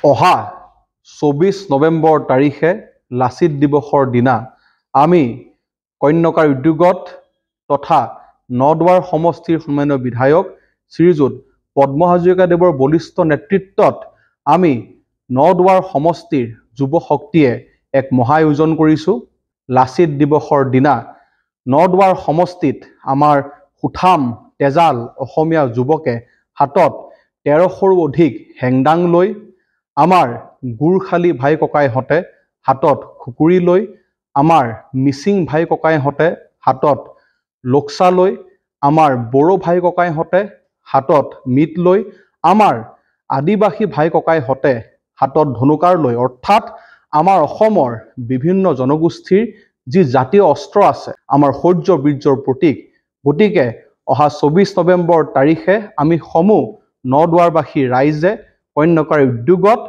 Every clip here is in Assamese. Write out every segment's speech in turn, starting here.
অহা 24 নৱেম্বৰ তাৰিখে লাচিত দিৱসৰ দিনা আমি কন্যকাৰ উদ্যোগত তথা নদৱাৰ সমষ্টিৰ সন্মানীয় বিধায়ক শ্ৰীযুত পদ্ম হাজৰিকাদেৱৰ বলিষ্ঠ নেতৃত্বত আমি নদৱাৰ সমষ্টিৰ যুৱ শক্তিয়ে এক মহা আয়োজন কৰিছোঁ। লাচিত দিৱসৰ দিনা নদৱাৰ সমষ্টিত আমাৰ সুঠাম তেজাল অসমীয়া যুৱকে হাতত 1300ৰো অধিক হেংদাং লৈ, আমাৰ গুৰখালী ভাই ককাইহঁতে হাতত খুকুৰি লৈ, আমাৰ মিচিং ভাই ককাইহঁতে হাতত লোকচা লৈ, আমাৰ বড়ো ভাই ককাইহঁতে হাতত মিট লৈ, আমাৰ আদিবাসী ভাই ককাইহঁতে হাতত ধনুকাৰ লৈ, অৰ্থাৎ আমাৰ অসমৰ বিভিন্ন জনগোষ্ঠীৰ যি জাতীয় অস্ত্ৰ আছে, আমাৰ শৌৰ্য বীৰ্যৰ প্ৰতীক। গতিকে অহা 24 নৱেম্বৰ তাৰিখে আমি সমূহ নদৱাৰবাসী ৰাইজে কন্যকাৰ উদ্যোগত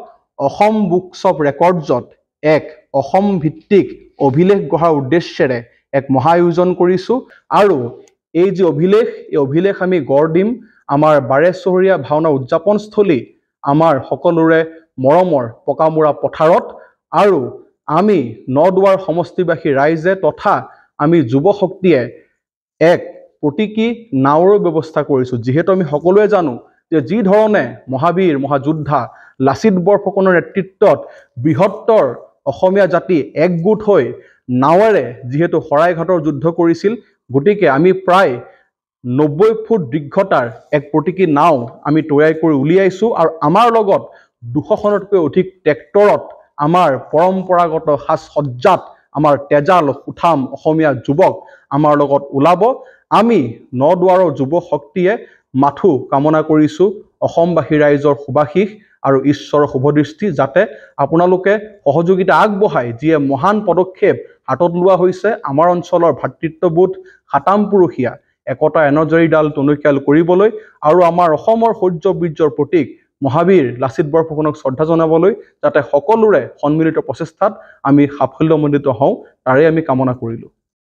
অসম বুকছ অফ ৰেকৰ্ডছত এক অসম ভিত্তিক অভিলেখ গঢ়াৰ উদ্দেশ্যেৰে এক মহা আয়োজন কৰিছোঁ। আৰু এই যি অভিলেখ, এই অভিলেখ আমি গঢ় দিম আমাৰ বাৰেচহৰীয়া ভাওনা উদযাপনস্থলী, আমাৰ সকলোৰে মৰমৰ পকামুৰা পথাৰত। আৰু আমি নদৱাৰ সমষ্টিবাসী ৰাইজে তথা আমি যুৱ শক্তিয়ে এক প্ৰতীকী নাৱৰ ব্যৱস্থা কৰিছোঁ। যিহেতু আমি সকলোৱে জানো যে যি ধৰণে মহাবীৰ মহাযোদ্ধা লাচিত বৰফুকনৰ নেতৃত্বত বৃহত্তৰ অসমীয়া জাতি একগোট হৈ নাৱেৰে যিহেতু শৰাইঘাটৰ যুদ্ধ কৰিছিল, গতিকে আমি প্ৰায় 90 ফুট দীৰ্ঘতাৰ এক প্ৰতীকী নাও আমি তৈয়াৰ কৰি উলিয়াইছোঁ। আৰু আমাৰ লগত 200খনতকৈ অধিক ট্ৰেক্টৰত আমাৰ পৰম্পৰাগত সাজ সজ্জাত আমাৰ তেজাল সুঠাম অসমীয়া যুৱক আমাৰ লগত ওলাব। আমি নদৱাৰৰ যুৱ শক্তিয়ে মাথো কামনা কৰিছোঁ অসমবাসী ৰাইজৰ শুভাশীষ আৰু ঈশ্বৰৰ শুভদৃষ্টি, যাতে আপোনালোকে সহযোগিতা আগবঢ়াই যিয়ে মহান পদক্ষেপ হাতত লোৱা হৈছে আমাৰ অঞ্চলৰ ভাতৃত্ববোধ সাতামপুৰুষীয়া একতা এনাজৰীডাল টনকিয়াল কৰিবলৈ আৰু আমাৰ অসমৰ শৌৰ্য বীৰ্যৰ প্ৰতীক মহাবীৰ লাচিত বৰফুকনক শ্ৰদ্ধা জনাবলৈ, যাতে সকলোৰে সন্মিলিত প্ৰচেষ্টাত আমি সাফল্যমণ্ডিত হওঁ, তাৰে আমি কামনা কৰিলোঁ।